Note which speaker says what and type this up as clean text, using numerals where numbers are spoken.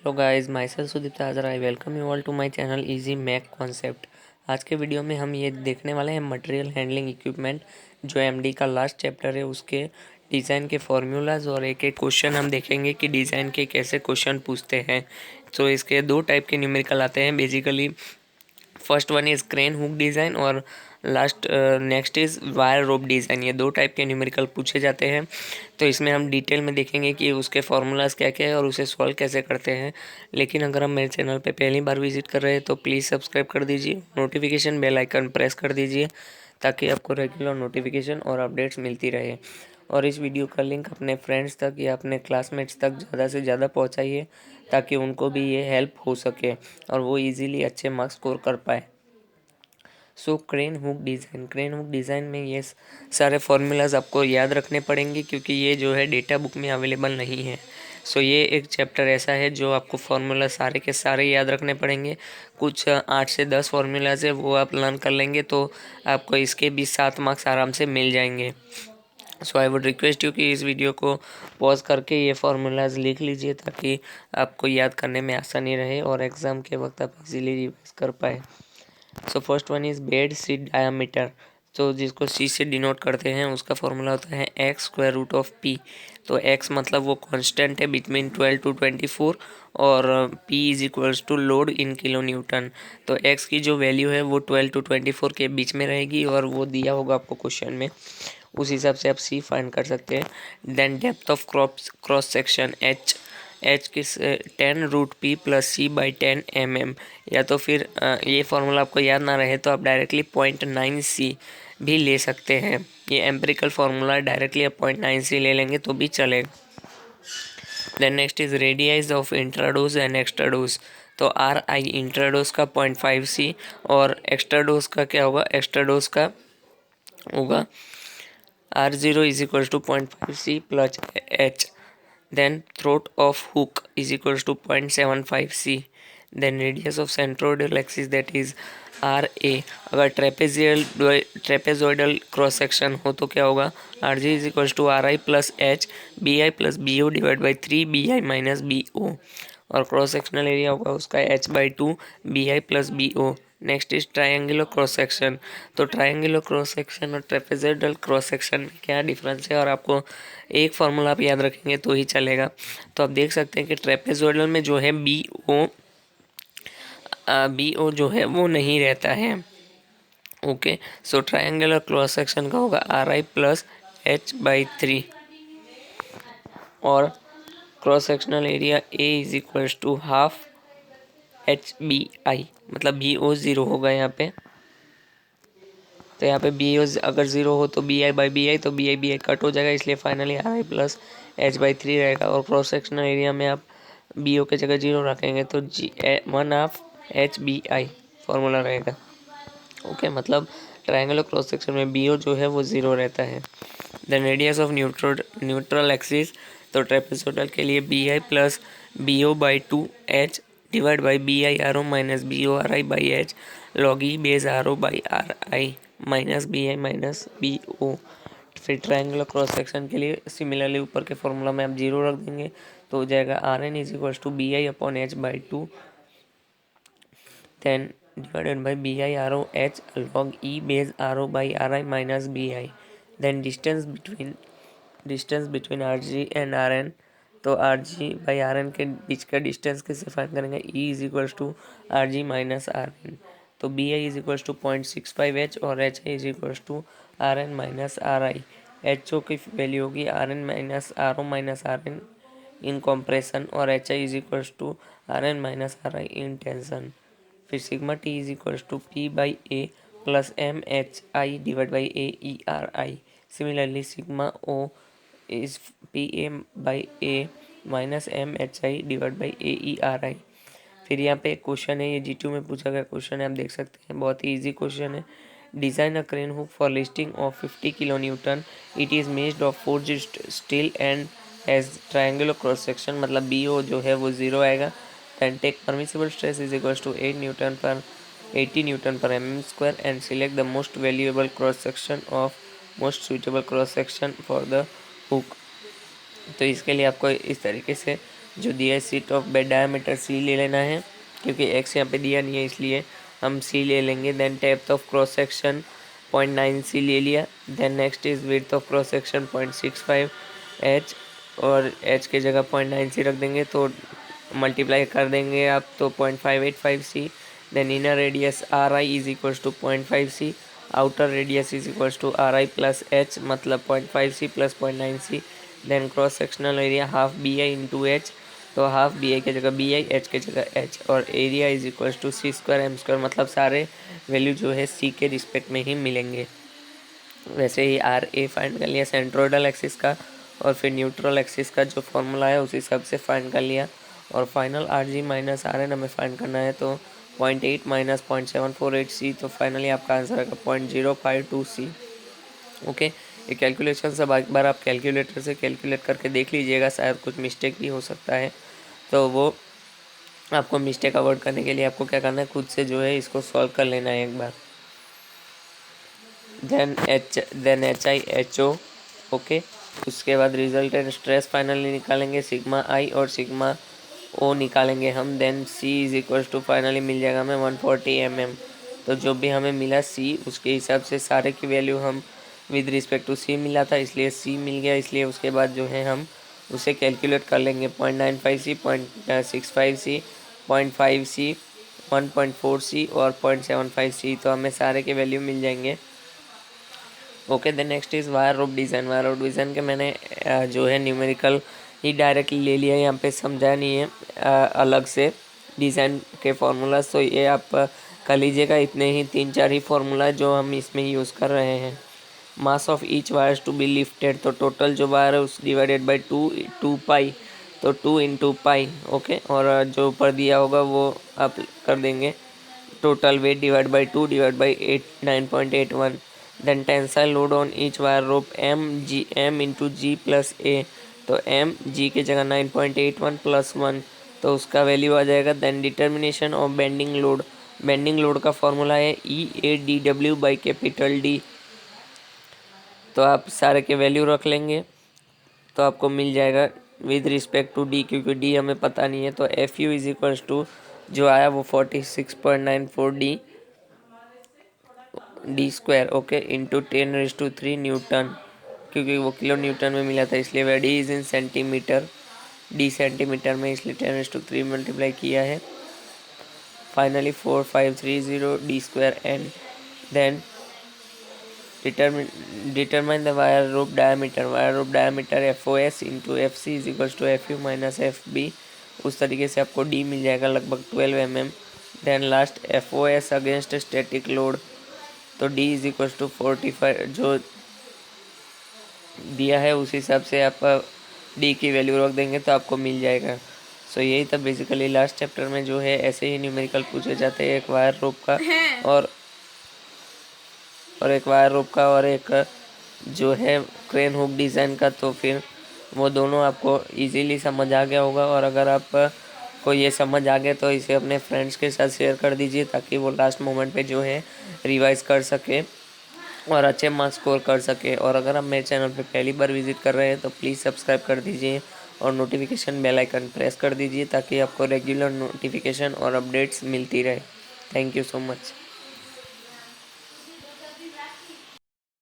Speaker 1: Hello guys, my self Sudipta Hazra. I welcome you all to my channel easy mech concept. आज के video में हम ये देखने वाले हैं मटेरियल हैंडलिंग इक्विपमेंट, जो एमडी का लास्ट चैप्टर है, उसके डिज़ाइन के फॉर्मूलाज और एक एक क्वेश्चन हम देखेंगे कि डिज़ाइन के कैसे क्वेश्चन पूछते हैं। तो इसके दो टाइप के न्यूमेरिकल आते हैं basically. First one is crane hook design और last next is wire rope design. ये दो टाइप के न्यूमेरिकल पूछे जाते हैं। तो इसमें हम डिटेल में देखेंगे कि उसके फार्मूलाज क्या क्या है और उसे सॉल्व कैसे करते हैं। लेकिन अगर हम मेरे चैनल पे पहली बार विजिट कर रहे हैं तो प्लीज़ सब्सक्राइब कर दीजिए, नोटिफिकेशन बेल आइकन प्रेस कर दीजिए ताकि आपको रेगुलर नोटिफिकेशन और अपडेट्स मिलती रहे। और इस वीडियो का लिंक अपने फ्रेंड्स तक या अपने क्लासमेट्स तक ज़्यादा से ज़्यादा पहुँचाइए ताकि उनको भी ये हेल्प हो सके और वो इजीली अच्छे मार्क्स स्कोर कर पाए। सो क्रेन हुक डिज़ाइन में ये सारे फार्मूलाज आपको याद रखने पड़ेंगे क्योंकि ये जो है डेटा बुक में अवेलेबल नहीं है। सो ये एक चैप्टर ऐसा है जो आपको फार्मूला सारे के सारे याद रखने पड़ेंगे। कुछ 8 से 10 फार्मूलाज है, वो आप लर्न कर लेंगे तो आपको इसके भी 7 मार्क्स आराम से मिल जाएंगे। सो आई वुड रिक्वेस्ट यू कि इस वीडियो को पॉज करके ये फार्मूलाज लिख लीजिए ताकि आपको याद करने में आसानी रहे और एग्ज़ाम के वक्त आप इजीली रिवाइज कर पाए। So first one is bed sheet diameter. तो जिसको सी से डिनोट करते हैं उसका फॉर्मूला होता है x square root of P. तो एक्स मतलब वो कांस्टेंट है बिटवीन 12 to 24 और P is equals to load in kilo newton. तो एक्स की जो वैल्यू है वो 12 to 24 के बीच में रहेगी और वो दिया होगा आपको क्वेश्चन में, उस हिसाब से आप सी फाइंड कर सकते हैं। Then depth of cross section H किस 10 root P plus C by 10 mm। या तो फिर ये फार्मूला आपको याद ना रहे तो आप डायरेक्टली 0.9 सी भी ले सकते हैं। ये एम्पिरिकल फार्मूला डायरेक्टली आप 0.9 सी ले लेंगे तो भी चलेगा। Then next is radius of intrados and extrados. तो आर आई इंट्राडोज का 0.5 सी और एक्स्ट्राडोज का क्या होगा, एक्स्ट्राडोज का होगा R0 is equals to 0.5 C plus H. Then throat of hook is equals to 0.75 C. Then radius of centroidal axis, that is RA। अगर trapezoidal cross section हो तो क्या होगा, RG is equals to RI plus H BI plus BO divide by 3 BI minus BO। और cross sectional area होगा उसका H/2 BI plus BO। Next is triangular cross section. तो triangular cross section और trapezoidal cross section में क्या difference है और आपको एक फार्मूला आप याद रखेंगे तो ही चलेगा। तो आप देख सकते हैं कि ट्रेपेजोइडल में जो है BO जो है वो नहीं रहता है। Okay, so triangular cross section का होगा RI प्लस H/3 और cross sectional area A is equals to half HBI, मतलब BO 0 होगा यहाँ पे। तो यहाँ पे BO अगर 0 हो तो BI/BI, तो BI कट हो जाएगा, इसलिए फाइनली RI प्लस H/3 रहेगा। और क्रॉस सेक्शनल एरिया में आप BO के जगह 0 रखेंगे तो 1/2 HBI फॉर्मूला रहेगा। ओके, मतलब ट्रायंगुलर क्रॉस सेक्शन में BO जो है वो 0 रहता है। Then radius of neutral axis. तो ट्रेपेजोइडल के लिए BI plus BO/2H divide by BI/RO minus BO/RI/H log e base RO/RI minus BI minus BO। फिर ट्रायंगुलर क्रॉस सेक्शन के लिए सिमिलरली ऊपर के फॉर्मूला में आप 0 रख देंगे तो हो जाएगा RN is equals to BI/H/2 then divided by BI/RO H log E base RO/RI minus BI। then distance between RG and RN। तो RG/RN के बीच का डिस्टेंस कैसे फाइंड करेंगे, E is equals to RG minus RN। तो BI is equals to 0.65H और HI is equals to RN minus RI। HO की value होगी RN minus RO minus RN in compression और HI is equals to RN minus RI in tension. फिर sigma T is equals to P/A plus MHI divide by AERI। Similarly sigma O is PA/A minus MHI divide by AERI। फिर यहाँ पे एक question है, ये G2 में पूछा गया क्वेश्चन है, आप देख सकते हैं, बहुत ही इजी क्वेश्चन है। Design a crane hook for lifting of 50 kilo Newton. It is made of forged steel and has triangular cross section, मतलब BO जो है वो 0 आएगा। then take permissible stress is equals to 8 Newton per 80 Newton per mm square and select the most valuable cross section of most suitable cross section for the hook। तो इसके लिए आपको इस तरीके से जो दिया है शीट ऑफ बेड डायमीटर सी ले लेना है, क्योंकि एक्स यहाँ पे दिया नहीं है इसलिए हम सी ले लेंगे। Then depth of cross section 0.9 C ले लिया। Then next is width of cross section 0.65 H, और एच की जगह 0.9 सी रख देंगे तो मल्टीप्लाई कर देंगे आप तो 0.585 C. Then inner radius R I is equals to 0.5 C, outer radius is equals to R I plus H मतलब 0.5 C plus 0.9 C. Then cross sectional area half B I into H, तो half B I की जगह B I, H की जगह H, और area is equals to C square M square मतलब सारे value जो है सी के रिस्पेक्ट में ही मिलेंगे। वैसे ही आर ए फाइंड कर लिया सेंट्रोइडल एक्सिस का, और फिर न्यूट्रल एक्सिस का जो फॉर्मूला है उसी हिसाब से फाइंड कर लिया। और final R G minus R N हमें फाइंड करना है, तो 0.8 माइनस 0.748 सी, तो फाइनली आपका आंसर आएगा 0.052 सी। ओके, ये कैलकुलेशन सब एक बार आप कैलकुलेटर से कैलकुलेट करके देख लीजिएगा, शायद कुछ मिस्टेक भी हो सकता है। तो वो आपको मिस्टेक अवॉइड करने के लिए आपको क्या करना है, खुद से जो है इसको सॉल्व कर लेना है एक बार। Then H I H O, okay. उसके बाद रिजल्टेंट स्ट्रेस फाइनली निकालेंगे, सिग्मा आई और सिग्मा ओ निकालेंगे हम। Then C is equals to finally मिल जाएगा हमें 140 mm। तो जो भी हमें मिला सी उसके हिसाब से सारे की वैल्यू हम विद रिस्पेक्ट टू सी मिला था इसलिए सी मिल गया, इसलिए उसके बाद जो है हम उसे कैलकुलेट कर लेंगे 0.95 सी, 0.65 सी, 0.5 सी, 1.4 सी और 0.75 सी, तो हमें सारे के वैल्यू मिल जाएंगे। Okay, the next is wire rope design. Wire rope design के मैंने जो है न्यूमेरिकल ही डायरेक्टली ले लिया है, यहाँ पे समझा नहीं है अलग से डिज़ाइन के फार्मूलाज, तो ये आप कर लीजिएगा। इतने ही 3-4 ही फार्मूला जो हम इसमें यूज़ कर रहे हैं। Mass of each wires to be lifted, तो टोटल जो वायर है उस डिवाइडेड बाई 2 पाई, तो 2 इंटू पाई। ओके, और जो ऊपर दिया होगा वो आप कर देंगे total weight divide by 2 divide by 9.81। Then tensile load on each wire rope M into G plus A, तो एम जी की जगह 9.81 प्लस 1, तो उसका वैल्यू आ जाएगा। Then determination of bending load, bending load का फॉर्मूला है E A D W by capital D, तो आप सारे के वैल्यू रख लेंगे तो आपको मिल जाएगा विद रिस्पेक्ट टू डी, क्योंकि डी हमें पता नहीं है। तो F U is equals to जो आया वो 46.94 D square, okay, into 10⁻³ newton, क्योंकि वो किलो न्यूटन में मिला था इसलिए वह D is in centimeter, D centimeter में इसलिए 10⁻³ मल्टीप्लाई किया है। Finally 4530 D square N. Then determine the wire rope diameter, wire rope diameter F O S into F C is equals to F U minus F B, उस तरीके से आपको D मिल जाएगा लगभग 12 mm। Then last F O S against static load, तो D is equals to 45 जो दिया है उस हिसाब से आप डी की वैल्यू रख देंगे तो आपको मिल जाएगा। सो यही था बेसिकली लास्ट चैप्टर में जो है ऐसे ही न्यूमेरिकल पूछे जाते हैं, एक वायर रोप का और एक वायर रोप का और एक जो है क्रेन हुक डिज़ाइन का, तो फिर वो दोनों आपको इजीली समझ आ गया होगा। और अगर आप को ये समझ आ गया तो इसे अपने फ्रेंड्स के साथ शेयर कर दीजिए ताकि वो लास्ट मोमेंट पे जो है रिवाइज कर सके और अच्छे मार्क्स स्कोर कर सके। और अगर आप मेरे चैनल पे पहली बार विजिट कर रहे हैं तो प्लीज़ सब्सक्राइब कर दीजिए और नोटिफिकेशन बेल आइकन प्रेस कर दीजिए ताकि आपको रेगुलर नोटिफिकेशन और अपडेट्स मिलती रहे। Thank you so much.